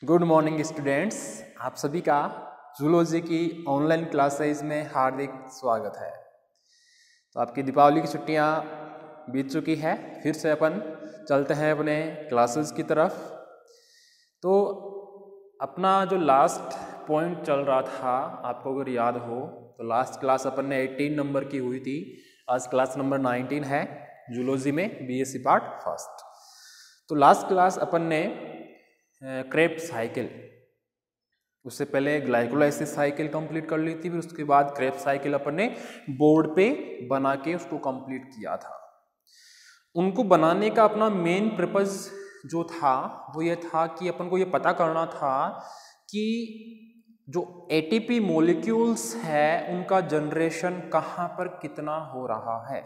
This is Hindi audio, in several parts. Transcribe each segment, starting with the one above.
गुड मॉर्निंग स्टूडेंट्स, आप सभी का जूलॉजी की ऑनलाइन क्लासेज में हार्दिक स्वागत है। तो आपकी दीपावली की छुट्टियां बीत चुकी है, फिर से अपन चलते हैं अपने क्लासेस की तरफ। तो अपना जो लास्ट पॉइंट चल रहा था, आपको अगर याद हो तो लास्ट क्लास अपन ने 18 नंबर की हुई थी। आज क्लास नंबर 19 है जूलॉजी में, बीएससी पार्ट फर्स्ट। तो लास्ट क्लास अपन ने क्रेब्स साइकिल, उससे पहले ग्लाइकोलाइसिस साइकिल कंप्लीट कर ली थी, फिर उसके बाद क्रेब्स साइकिल अपन ने बोर्ड पे बना के उसको कंप्लीट किया था। उनको बनाने का अपना मेन पर्पस जो था वो ये था कि अपन को ये पता करना था कि जो एटीपी मॉलिक्यूल्स है उनका जनरेशन कहाँ पर कितना हो रहा है,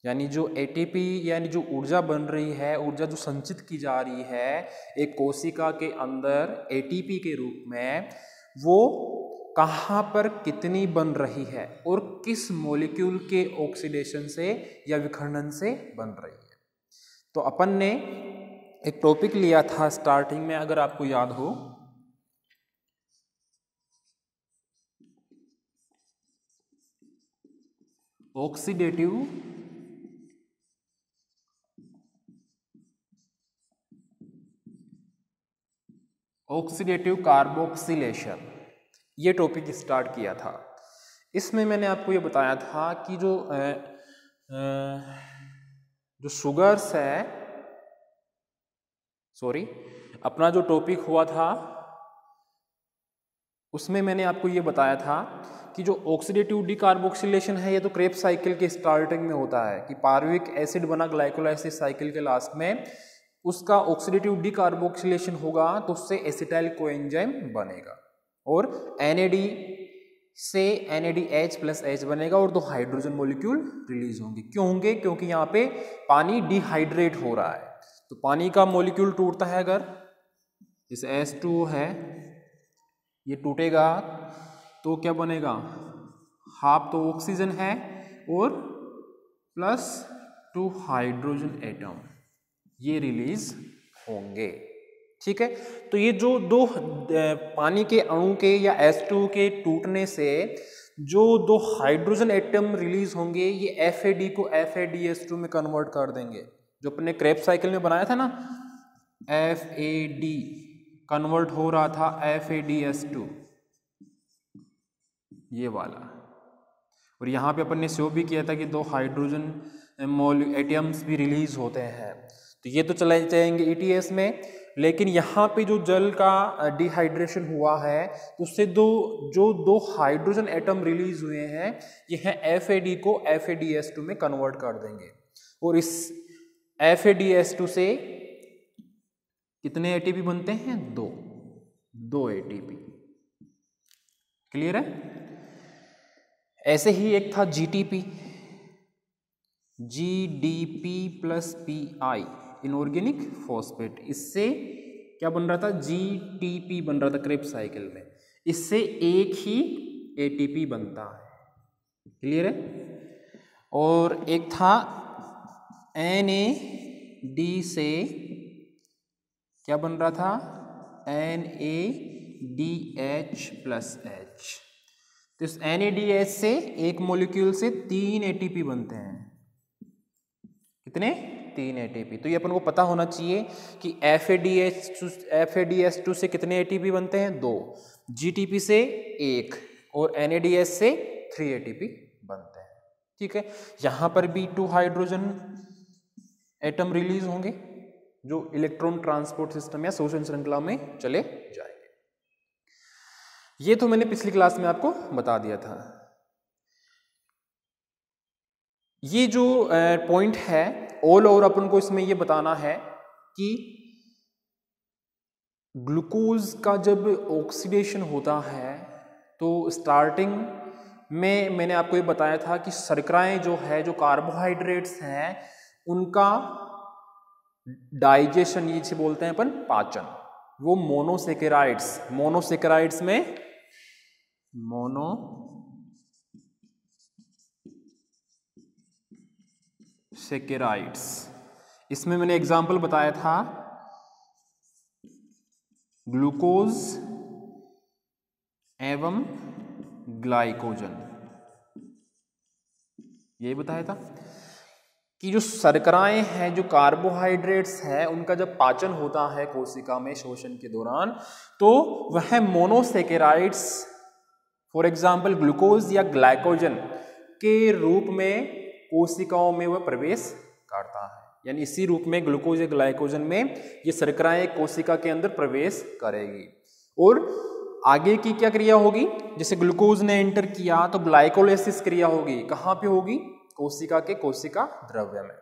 यानी जो एटीपी यानी जो ऊर्जा बन रही है, ऊर्जा जो संचित की जा रही है एक कोशिका के अंदर एटीपी के रूप में, वो कहाँ पर कितनी बन रही है और किस मॉलिक्यूल के ऑक्सीडेशन से या विखंडन से बन रही है। तो अपन ने एक टॉपिक लिया था स्टार्टिंग में, अगर आपको याद हो, ऑक्सीडेटिव कार्बोक्सिलेशन, ये टॉपिक स्टार्ट किया था। इसमें मैंने आपको ये बताया था कि जो शुगर्स है, अपना जो टॉपिक हुआ था उसमें मैंने आपको ये बताया था कि जो ऑक्सीडेटिव डिकार्बोक्सिलेशन है ये तो क्रेब्स साइकिल के स्टार्टिंग में होता है कि पार्विक एसिड बना ग्लाइकोलाइसिस साइकिल के लास्ट में, उसका ऑक्सीडेटिव डिकार्बोक्सिलेशन होगा तो उससे एसिटाइल कोएंजाइम बनेगा और NAD से NADH+H बनेगा और 2 हाइड्रोजन मॉलिक्यूल रिलीज होंगे। क्यों होंगे? क्योंकि यहाँ पे पानी डिहाइड्रेट हो रहा है। तो पानी का मॉलिक्यूल टूटता है, अगर जैसे H2O है, ये टूटेगा तो क्या बनेगा? हाफ तो ऑक्सीजन है और +2 हाइड्रोजन एटम, ये रिलीज होंगे। ठीक है, तो ये जो 2 पानी के अणु के या H2O के टूटने से जो 2 हाइड्रोजन एटम रिलीज होंगे, ये FAD को FADH2 में कन्वर्ट कर देंगे। जो अपने क्रेब्स साइकिल में बनाया था ना, FAD कन्वर्ट हो रहा था FADH2, ये वाला। और यहाँ पे अपन ने शो भी किया था कि 2 हाइड्रोजन एटम्स भी रिलीज होते हैं। तो ये तो चले जाएंगे ETS में, लेकिन यहाँ पे जो जल का डिहाइड्रेशन हुआ है तो उससे जो दो हाइड्रोजन एटम रिलीज हुए हैं, ये है FAD को FADH2 में कन्वर्ट कर देंगे। और इस FADH2 से कितने ATP बनते हैं? 2 ATP। क्लियर है? ऐसे ही एक था GDP + PI, इनऑर्गेनिक फॉस्फेट। इससे क्या बन रहा था? GTP बन रहा था क्रेब्स साइकिल में। इससे एक ही ATP बनता है। क्लियर है? और एक था NAD से क्या बन रहा था? NADH+H। तो इस NADH से एक मॉलिक्यूल से 3 ATP बनते हैं। कितने? 3 ATP। तो ये अपन को पता होना चाहिए कि FADH2 से कितने ATP बनते हैं? 2, GTP से 1 और NADH से 3 ATP बनते हैं। ठीक है, यहां पर भी 2 हाइड्रोजन एटम रिलीज होंगे जो इलेक्ट्रॉन ट्रांसपोर्ट सिस्टम या शोषण श्रृंखला में चले जाएंगे। ये तो मैंने पिछली क्लास में आपको बता दिया था। ये जो पॉइंट है ऑल ओवर, अपन को इसमें ये बताना है कि ग्लूकोज का जब ऑक्सीडेशन होता है तो स्टार्टिंग में मैंने आपको ये बताया था कि शर्कराएं जो है, जो कार्बोहाइड्रेट्स हैं, उनका डाइजेशन, ये बोलते हैं अपन पाचन, वो मोनोसेकेराइड्स में मोनोसेकेराइड्स, इसमें मैंने एग्जाम्पल बताया था ग्लूकोज एवं ग्लाइकोजन, यही बताया था कि जो शर्कराएं हैं, जो कार्बोहाइड्रेट्स हैं, उनका जब पाचन होता है कोशिका में शोषण के दौरान, तो वह मोनोसेकेराइड्स फॉर एग्जाम्पल ग्लूकोज या ग्लाइकोजन के रूप में कोशिकाओं में वह प्रवेश करता है। यानी इसी रूप में ग्लूकोज या ग्लाइकोजन में ये शर्कराएं कोशिका के अंदर प्रवेश करेगी। और आगे की क्या क्रिया होगी, जैसे ग्लूकोज ने एंटर किया तो ग्लाइकोलाइसिस क्रिया होगी। कहाँ पे होगी, कोशिका के कोशिका द्रव्य में।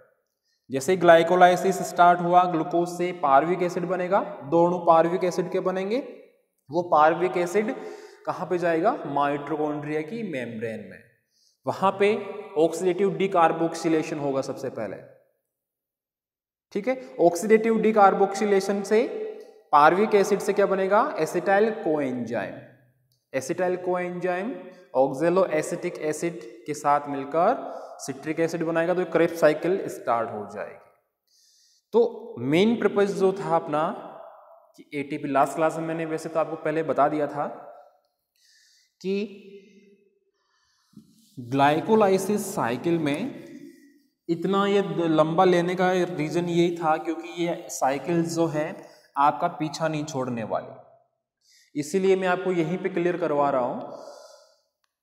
जैसे ग्लाइकोलाइसिस स्टार्ट हुआ, ग्लूकोज से पार्विक एसिड बनेगा, दो अणु पार्विक एसिड के बनेंगे। वो पार्विक एसिड कहाँ पे जाएगा, माइटोकॉन्ड्रिया की मेम्ब्रेन में। वहां पे ऑक्सीडेटिव डीकार्बोक्सिलेशन होगा सबसे पहले, ठीक है। ऑक्सीडेटिव डीकार्बोक्सिलेशन से पार्विक एसिड से क्या बनेगा, acetyl coenzyme. Acetyl coenzyme ऑक्जेलो acetic acid के साथ मिलकर सिट्रिक एसिड बनाएगा, तो क्रेब्स साइकिल स्टार्ट हो जाएगी। तो मेन पर्पस जो था अपना कि एटीपी, लास्ट क्लास में मैंने वैसे तो आपको पहले बता दिया था कि ग्लाइकोलाइसिस साइकिल में इतना ये लंबा लेने का रीजन यही था क्योंकि ये साइकिल जो है आपका पीछा नहीं छोड़ने वाली, इसीलिए मैं आपको यहीं पे क्लियर करवा रहा हूं।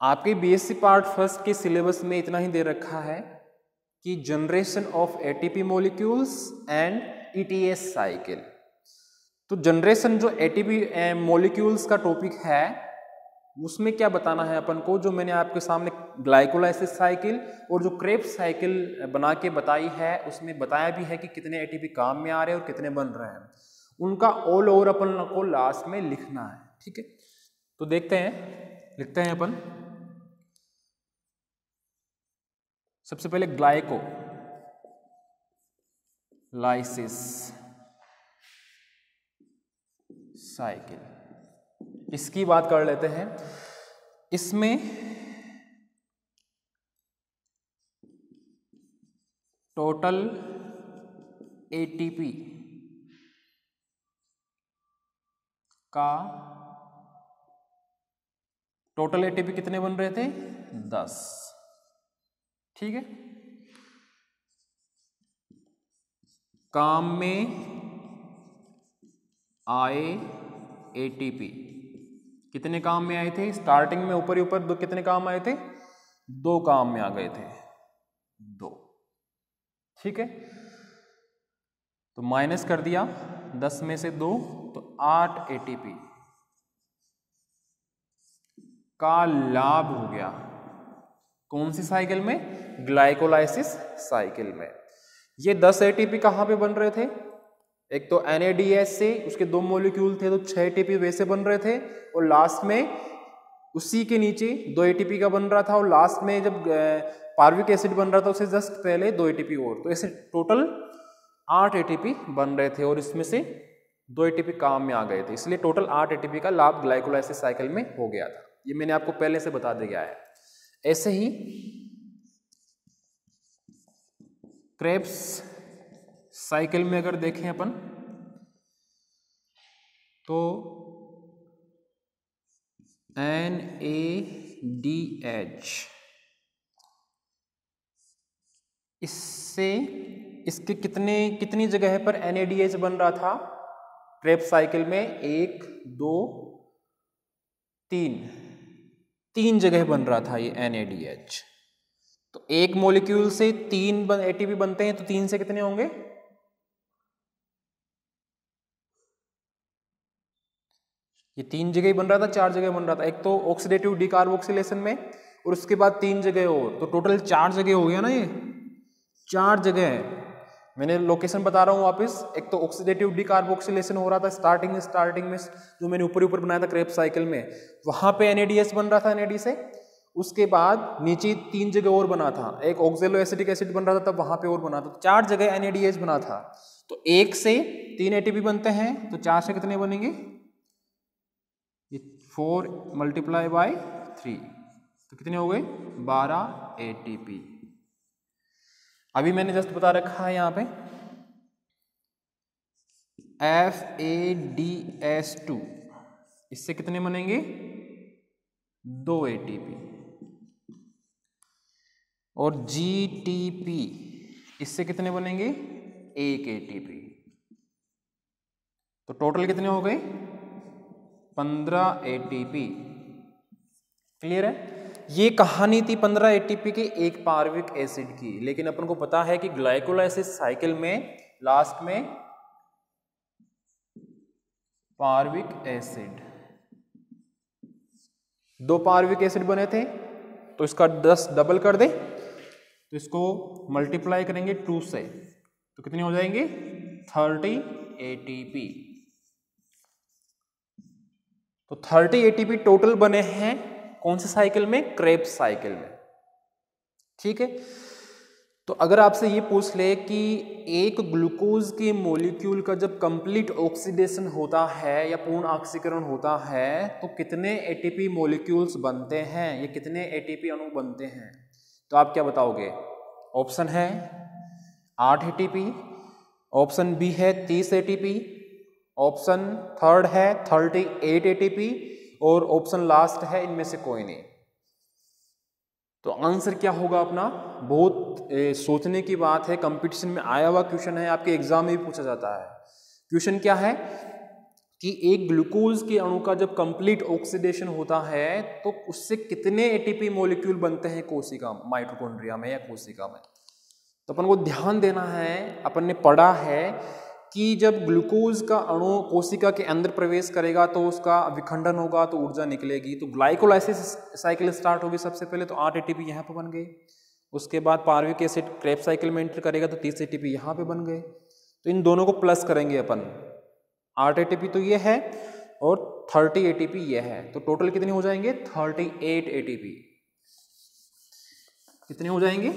आपके बीएससी पार्ट फर्स्ट के सिलेबस में इतना ही दे रखा है कि generation of ATP molecules and ETS cycle. तो जनरेशन जो एटीपी मॉलिक्यूल्स का टॉपिक है उसमें क्या बताना है अपन को, जो मैंने आपके सामने ग्लाइकोलाइसिस साइकिल और जो क्रेब्स साइकिल बना के बताई है उसमें बताया भी है कि कितने एटीपी काम में आ रहे हैं और कितने बन रहे हैं, उनका ऑल ओवर अपन को लास्ट में लिखना है, ठीक है। तो देखते हैं, लिखते हैं अपन। सबसे पहले ग्लाइकोलाइसिस साइकिल, इसकी बात कर लेते हैं। इसमें टोटल एटीपी का टोटल एटीपी कितने बन रहे थे, 10, ठीक है। काम में आए एटीपी कितने काम में आए थे, स्टार्टिंग में ऊपर ही ऊपर दो कितने काम आए थे, 2 काम में आ गए थे, 2, ठीक है। तो माइनस कर दिया 10 में से 2, तो 8 एटीपी का लाभ हो गया। कौन सी साइकिल में, ग्लाइकोलाइसिस साइकिल में। ये 10 एटीपी कहां पे बन रहे थे, एक तो NADH से उसके 2 मॉलिक्यूल थे तो 6 एटीपी वैसे बन रहे थे, और लास्ट में उसी के नीचे 2 एटीपी का बन रहा था, और लास्ट में जब पार्विक एसिड बन रहा था उससे जस्ट पहले 2 एटीपी और, तो ऐसे टोटल 8 एटीपी बन रहे थे और इसमें से 2 एटीपी काम में आ गए थे, इसलिए टोटल 8 एटीपी का लाभ ग्लाइकोलाइसिस साइकिल में हो गया था। ये मैंने आपको पहले से बता दिया है। ऐसे ही क्रेब्स साइकिल में अगर देखें अपन तो NADH, इससे इसके कितनी जगह पर NADH बन रहा था क्रेब्स साइकिल में, 1 2 3 जगह बन रहा था ये NADH। तो एक मॉलिक्यूल से 3 एटीपी बनते हैं, तो 3 से कितने होंगे, ये 3 जगह ही बन रहा था, 4 जगह बन रहा था। एक तो ऑक्सीडेटिव डीकार्बोक्सिलेशन में और उसके बाद 3 जगह और, तो टोटल 4 जगह हो गया ना, ये 4 जगह है। मैंने लोकेशन बता रहा हूँ वापस। एक तो ऑक्सीडेटिव डीकार्बोक्सिलेशन हो रहा था स्टार्टिंग में जो मैंने ऊपर बनाया था क्रेब्स साइकिल में, वहां पे NADH बन रहा था NAD से। उसके बाद नीचे 3 जगह और बना था, एक ऑक्जेलो एसिटिक एसिड बन रहा था तब वहां पे और बना था, तो 4 जगह NADH बना था। तो 1 से 3 एटीपी बनते हैं, तो 4 से कितने बनेंगे, 4 मल्टीप्लाई बाय 3, तो कितने हो गए, 12 एटीपी। अभी मैंने जस्ट बता रखा है यहाँ पे FADS2, इससे कितने बनेंगे? 2 ATP। और GTP, इससे कितने बनेंगे? 1 ATP। तो टोटल कितने हो गए? 15 ATP। क्लियर है? ये कहानी थी 15 ATP के एक पार्विक एसिड की, लेकिन अपन को पता है कि ग्लाइकोलाइसिस साइकिल में लास्ट में पार्विक एसिड, 2 पार्विक एसिड बने थे, तो इसका 10 डबल कर दे, तो इसको मल्टीप्लाई करेंगे 2 से, तो कितने हो जाएंगे? 30 ATP। तो 30 ATP टोटल बने हैं कौन से साइकिल में? क्रेब्स साइकिल में। ठीक है। तो अगर आपसे ये पूछ ले कि एक ग्लूकोज के मॉलिक्यूल का जब कंप्लीट ऑक्सीडेशन होता है या पूर्ण ऑक्सीकरण होता है तो कितने एटीपी मॉलिक्यूल्स बनते हैं, ये कितने एटीपी अणु बनते हैं, तो आप क्या बताओगे? ऑप्शन है 8 एटीपी, ऑप्शन बी है 30 एटीपी, ऑप्शन थर्ड है 38 एटीपी और ऑप्शन लास्ट है इनमें से कोई नहीं। तो आंसर क्या होगा अपना? बहुत सोचने की बात है, कंपटीशन में आया हुआ क्वेश्चन है, आपके एग्जाम में भी पूछा जाता है। क्वेश्चन क्या है कि एक ग्लूकोज के अणु का जब कंप्लीट ऑक्सीडेशन होता है तो उससे कितने एटीपी मॉलिक्यूल बनते हैं कोशिका, माइटोकॉन्ड्रिया में या कोशिका में। तो अपन को ध्यान देना है, अपन ने पढ़ा है कि जब ग्लूकोज का अणु कोशिका के अंदर प्रवेश करेगा तो उसका विखंडन होगा तो ऊर्जा निकलेगी, तो ग्लाइकोलाइसिस साइकिल स्टार्ट होगी सबसे पहले, तो 8 एटीपी यहाँ पे बन गए। उसके बाद पार्विक एसिड क्रेब्स साइकिल में एंटर करेगा तो 30 एटीपी यहाँ पे बन गए। तो इन दोनों को प्लस करेंगे अपन, 8 एटीपी तो ये है और 30 एटीपी ये है, तो टोटल कितने हो जाएंगे? 38 एटीपी। कितने हो जाएंगे?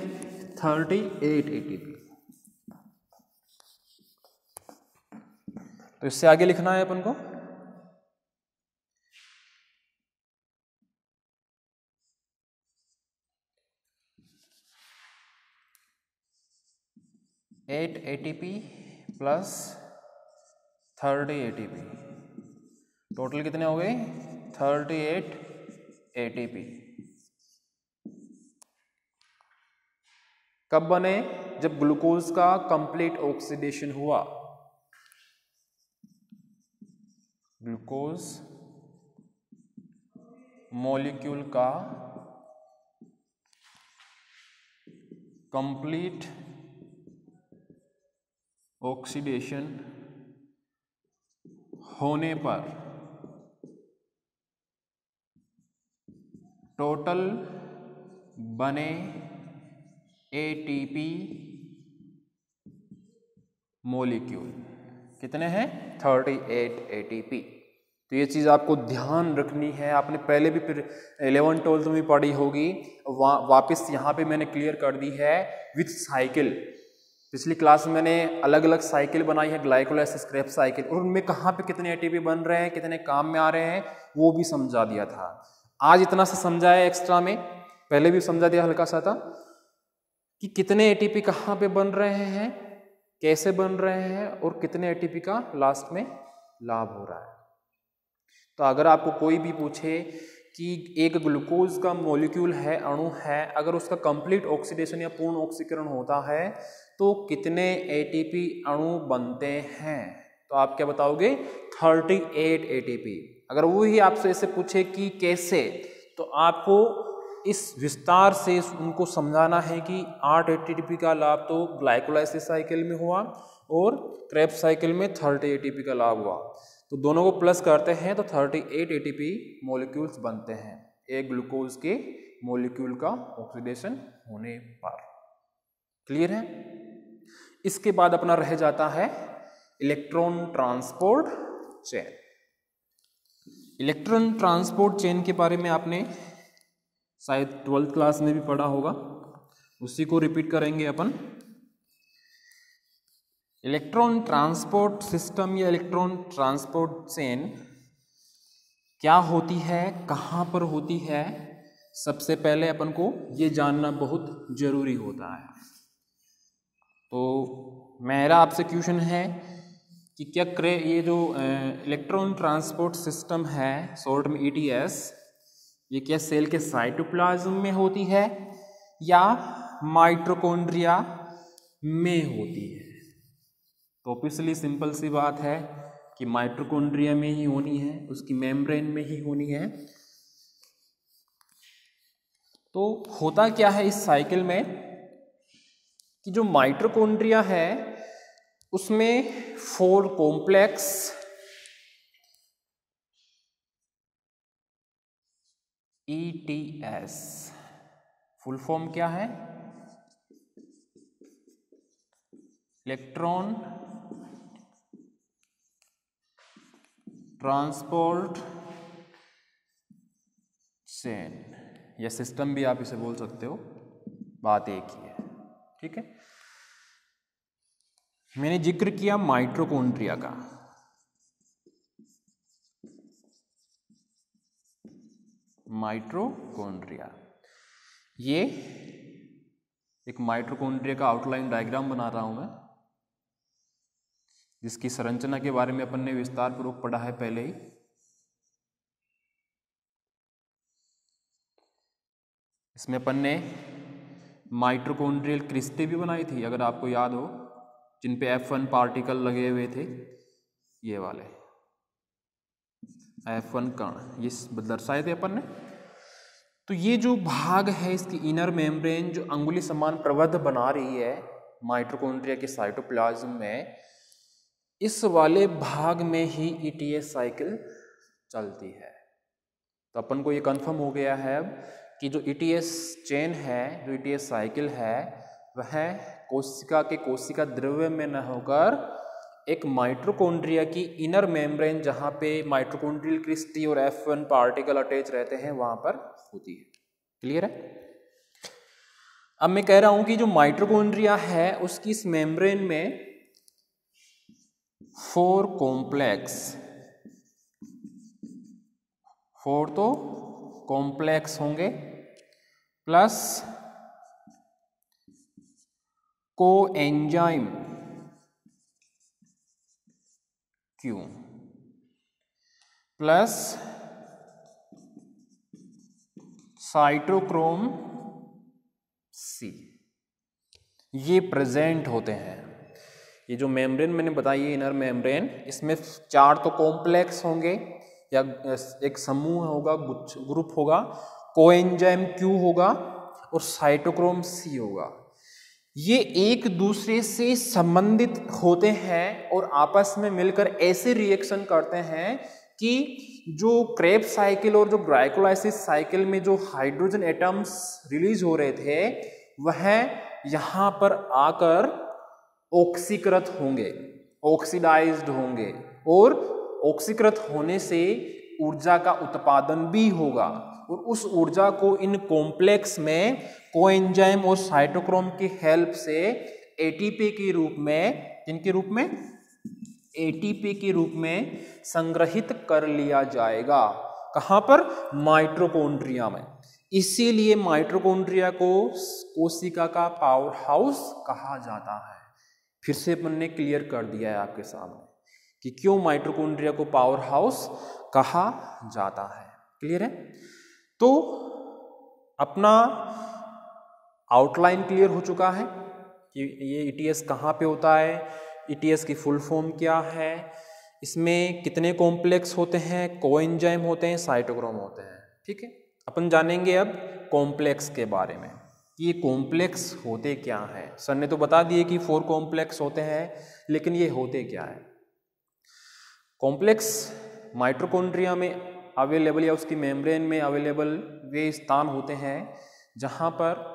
38 एटीपी। तो इससे आगे लिखना है अपन को, eight ATP plus 30 ATP, total कितने हो गए? 38 एटीपी। कब बने? जब ग्लूकोज का कंप्लीट ऑक्सीडेशन हुआ। ग्लूकोज मॉलिक्यूल का कंप्लीट ऑक्सीडेशन होने पर टोटल बने एटीपी मॉलिक्यूल कितने हैं? 38 एटीपी। तो ये चीज़ आपको ध्यान रखनी है, आपने पहले भी फिर 11 12 में पढ़ी होगी, वापस यहाँ पे मैंने क्लियर कर दी है विथ साइकिल। पिछली क्लास में मैंने अलग अलग साइकिल बनाई है, ग्लाइकोलाइसिस क्रेब्स साइकिल, और उनमें कहाँ पे कितने एटीपी बन रहे हैं, कितने काम में आ रहे हैं, वो भी समझा दिया था। आज इतना सा समझाया एक्स्ट्रा में, पहले भी समझा दिया हल्का सा था कि कितने एटीपी कहाँ पे बन रहे हैं, कैसे बन रहे हैं और कितने एटीपी का लास्ट में लाभ हो रहा है। तो अगर आपको कोई भी पूछे कि एक ग्लूकोज का मॉलिक्यूल है, अणु है, अगर उसका कंप्लीट ऑक्सीडेशन या पूर्ण ऑक्सीकरण होता है तो कितने एटीपी अणु बनते हैं, तो आप क्या बताओगे? 38 एटीपी। अगर वो ही आपसे ऐसे पूछे कि कैसे, तो आपको इस विस्तार से उनको समझाना है कि 8 एटीपी का लाभ तो ग्लाइकोलाइसिस साइकिल में हुआ और क्रेब्स साइकिल में 30 एटीपी का लाभ हुआ, तो दोनों को प्लस करते हैं तो 38 एटीपी मॉलिक्यूल्स बनते हैं एक ग्लूकोज के मॉलिक्यूल का ऑक्सीडेशन होने पर। क्लियर है? इसके बाद अपना रह जाता है electron transport chain. Electron transport chain के बारे में आपने शायद 12th क्लास में भी पढ़ा होगा, उसी को रिपीट करेंगे अपन। इलेक्ट्रॉन ट्रांसपोर्ट सिस्टम या इलेक्ट्रॉन ट्रांसपोर्ट चेन क्या होती है, कहाँ पर होती है, सबसे पहले अपन को ये जानना बहुत जरूरी होता है। तो मेरा आपसे क्वेश्चन है कि क्या ये जो इलेक्ट्रॉन ट्रांसपोर्ट सिस्टम है, शॉर्ट में ETS, ये क्या सेल के साइटोप्लाज्म में होती है या माइटोकॉन्ड्रिया में होती है? तो ऑब्वियसली सिंपल सी बात है कि माइटोकॉन्ड्रिया में ही होनी है, उसकी मेम्ब्रेन में ही होनी है। तो होता क्या है इस साइकिल में कि जो माइटोकॉन्ड्रिया है उसमें 4 कॉम्प्लेक्स ETS, फुल फॉर्म क्या है? इलेक्ट्रॉन ट्रांसपोर्ट चेन या सिस्टम भी आप इसे बोल सकते हो, बात एक ही है। ठीक है, मैंने जिक्र किया माइटोकॉन्ड्रिया का। माइटोकॉन्ड्रिया, ये एक माइटोकॉन्ड्रिया का आउटलाइन डायग्राम बना रहा हूं मैं, जिसकी संरचना के बारे में अपन ने विस्तार पूर्वक पढ़ा है पहले ही। इसमें अपन ने माइटोकॉन्ड्रियल क्रिस्टे भी बनाई थी, अगर आपको याद हो, जिन पे F1 पार्टिकल लगे हुए थे, ये वाले F1 कण, ये दर्शाए थे अपन ने। तो ये जो भाग है इसकी इनर मेम्ब्रेन जो अंगुली समान प्रबंध बना रही है माइटोकॉन्ड्रिया के साइटोप्लाज्म में, इस वाले भाग में ही ETS साइकिल चलती है। तो अपन को ये कंफर्म हो गया है अब कि जो ETS चेन है, जो ETS साइकिल है, वह कोशिका के कोशिका द्रव्य में न होकर एक माइटोकॉन्ड्रिया की इनर मेम्ब्रेन, जहां पे माइटोकॉन्ड्रियल क्रिस्टी और F1 पार्टिकल अटैच रहते हैं, वहां पर होती है। क्लियर है? अब मैं कह रहा हूं कि जो माइटोकॉन्ड्रिया है उसकी इस मेम्ब्रेन में 4 कॉम्प्लेक्स, 4 तो कॉम्प्लेक्स होंगे, plus coenzyme Q, plus cytochrome C, ये प्रेजेंट होते हैं। ये जो मेम्ब्रेन मैंने बताई है इनर मेम्ब्रेन, इसमें 4 तो कॉम्प्लेक्स होंगे या एक समूह होगा, ग्रुप होगा, कोएंजाइम Q होगा और साइटोक्रोम C होगा। ये एक दूसरे से संबंधित होते हैं और आपस में मिलकर ऐसे रिएक्शन करते हैं कि जो क्रेब्स साइकिल और जो ग्लाइकोलाइसिस साइकिल में जो हाइड्रोजन एटम्स रिलीज हो रहे थे, वह यहाँ पर आकर ऑक्सीकृत होंगे, ऑक्सीडाइज्ड होंगे, और ऑक्सीकृत होने से ऊर्जा का उत्पादन भी होगा, और उस ऊर्जा को इन कॉम्प्लेक्स में कोएंजाइम और साइटोक्रोम की हेल्प से एटीपी के रूप में, इनके रूप में एटीपी के रूप में संग्रहित कर लिया जाएगा। कहां पर? माइटोकॉन्ड्रिया में। इसीलिए माइटोकॉन्ड्रिया को कोशिका का पावर हाउस कहा जाता है। फिर से अपन ने क्लियर कर दिया है आपके सामने कि क्यों माइटोकॉन्ड्रिया को पावर हाउस कहा जाता है। क्लियर है? तो अपना आउटलाइन क्लियर हो चुका है कि ये ETS कहाँ पे होता है, ETS की फुल फॉर्म क्या है, इसमें कितने कॉम्प्लेक्स होते हैं, कोएंजाइम होते हैं, साइटोक्रोम होते हैं। ठीक है, अपन जानेंगे अब कॉम्प्लेक्स के बारे में कि ये कॉम्प्लेक्स होते क्या हैं। सर ने तो बता दिए कि 4 कॉम्प्लेक्स होते हैं, लेकिन ये होते क्या है? कॉम्प्लेक्स माइटोकॉन्ड्रिया में अवेलेबल या उसकी मेम्ब्रेन में अवेलेबल वे स्थान होते हैं जहाँ पर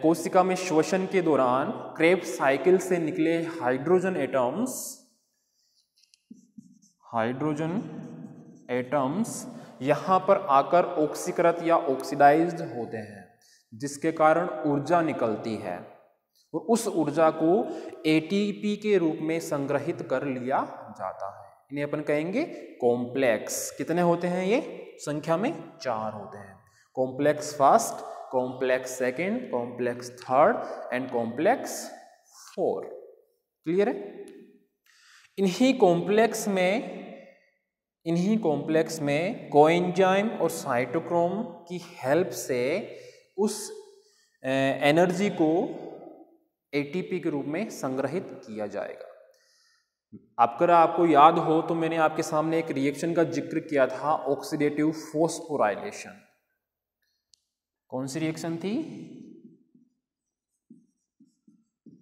कोशिका में श्वसन के दौरान क्रेब्स साइकिल से निकले हाइड्रोजन एटम्स यहाँ पर आकर ऑक्सीकृत या ऑक्सीडाइज्ड होते हैं, जिसके कारण ऊर्जा निकलती है और उस ऊर्जा को एटीपी के रूप में संग्रहित कर लिया जाता है। इन्हें अपन कहेंगे कॉम्प्लेक्स। कितने होते हैं ये? संख्या में 4 होते हैं। Complex first, complex second, complex third and complex 4। Clear है? इन्हीं कॉम्प्लेक्स में कोएंजाइम और साइटोक्रोम की हेल्प से उस एनर्जी को एटीपी के रूप में संग्रहित किया जाएगा। अगर आपको याद हो तो मैंने आपके सामने एक रिएक्शन का जिक्र किया था, ऑक्सीडेटिव फोस्फोराइलेशन। कौन सी रिएक्शन थी?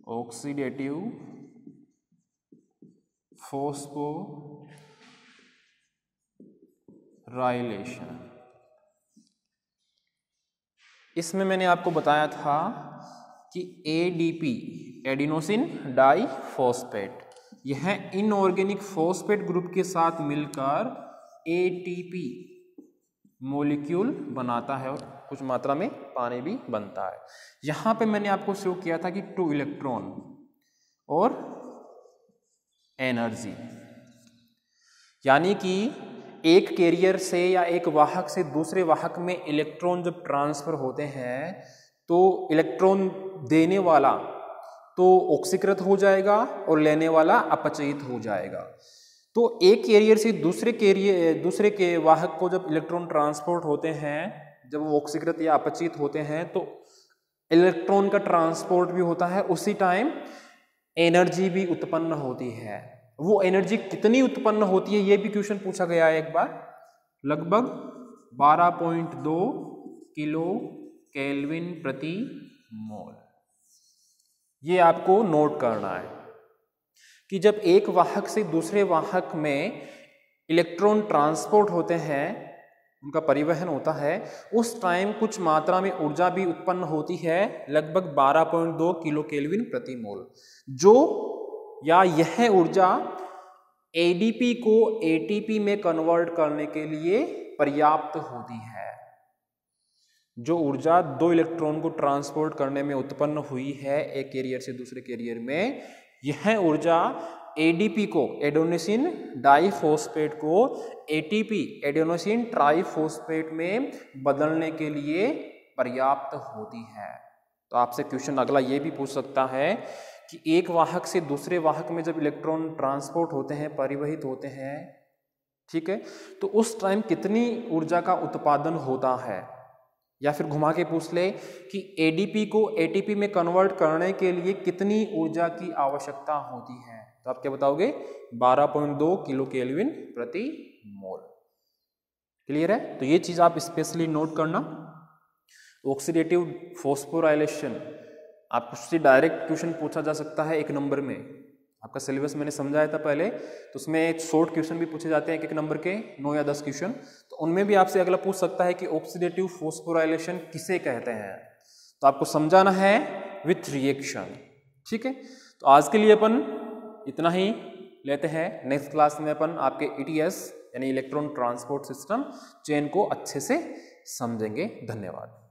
Oxidative phosphorylation. इसमें मैंने आपको बताया था कि एडीपी, एडिनोसिन डाइफॉस्फेट, यह इनऑर्गेनिक फॉस्फेट ग्रुप के साथ मिलकर एटीपी मॉलिक्यूल बनाता है और कुछ मात्रा में पानी भी बनता है। यहाँ पे मैंने आपको शो किया था कि 2 इलेक्ट्रॉन और एनर्जी, यानी कि एक कैरियर से या एक वाहक से दूसरे वाहक में इलेक्ट्रॉन जब ट्रांसफर होते हैं तो इलेक्ट्रॉन देने वाला तो ऑक्सीकृत हो जाएगा और लेने वाला अपचयित हो जाएगा। तो एक कैरियर से दूसरे के वाहक को जब इलेक्ट्रॉन ट्रांसपोर्ट होते हैं, जब वो ऑक्सीकृत या अपचयित होते हैं तो इलेक्ट्रॉन का ट्रांसपोर्ट भी होता है, उसी टाइम एनर्जी भी उत्पन्न होती है। वो एनर्जी कितनी उत्पन्न होती है ये भी क्वेश्चन पूछा गया है एक बार, लगभग 12.2 किलो केल्विन प्रति मोल। ये आपको नोट करना है कि जब एक वाहक से दूसरे वाहक में इलेक्ट्रॉन ट्रांसपोर्ट होते हैं, उनका परिवहन होता है, उस टाइम कुछ मात्रा में ऊर्जा भी उत्पन्न होती है, लगभग 12.2 किलो केल्विन प्रति मोल, जो या यह ऊर्जा एडीपी को एटीपी में कन्वर्ट करने के लिए पर्याप्त होती है। जो ऊर्जा 2 इलेक्ट्रॉन को ट्रांसपोर्ट करने में उत्पन्न हुई है एक कैरियर से दूसरे कैरियर में, यह ऊर्जा एडीपी को, एडेनोसिन डाइफॉस्फेट को एटीपी, एडेनोसिन ट्राइफॉस्फेट में बदलने के लिए पर्याप्त होती है। तो आपसे क्वेश्चन अगला ये भी पूछ सकता है कि एक वाहक से दूसरे वाहक में जब इलेक्ट्रॉन ट्रांसपोर्ट होते हैं, परिवहित होते हैं, ठीक है, तो उस टाइम कितनी ऊर्जा का उत्पादन होता है। या फिर घुमा के पूछ ले कि एडीपी को एटीपी में कन्वर्ट करने के लिए कितनी ऊर्जा की आवश्यकता होती है, तो आप क्या बताओगे? 12.2 किलो केल्विन प्रति मोल। क्लियर है? तो ये चीज आप स्पेशली नोट करना। ऑक्सीडेटिव फोस्फोराइलेशन आपसे डायरेक्ट क्वेश्चन पूछा जा सकता है 1 नंबर में। आपका सिलेबस मैंने समझाया था पहले, तो उसमें शॉर्ट क्वेश्चन भी पूछे जाते हैं 1 नंबर के, 9 या 10 क्वेश्चन। तो उनमें भी आपसे अगला पूछ सकता है कि ऑक्सीडेटिव फोस्फोराइलेशन किसे कहते हैं, तो आपको समझाना है विथ रिएक्शन। ठीक है, तो आज के लिए अपन इतना ही लेते हैं। नेक्स्ट क्लास में अपन आपके ETS यानी इलेक्ट्रॉन ट्रांसपोर्ट सिस्टम चेन को अच्छे से समझेंगे। धन्यवाद।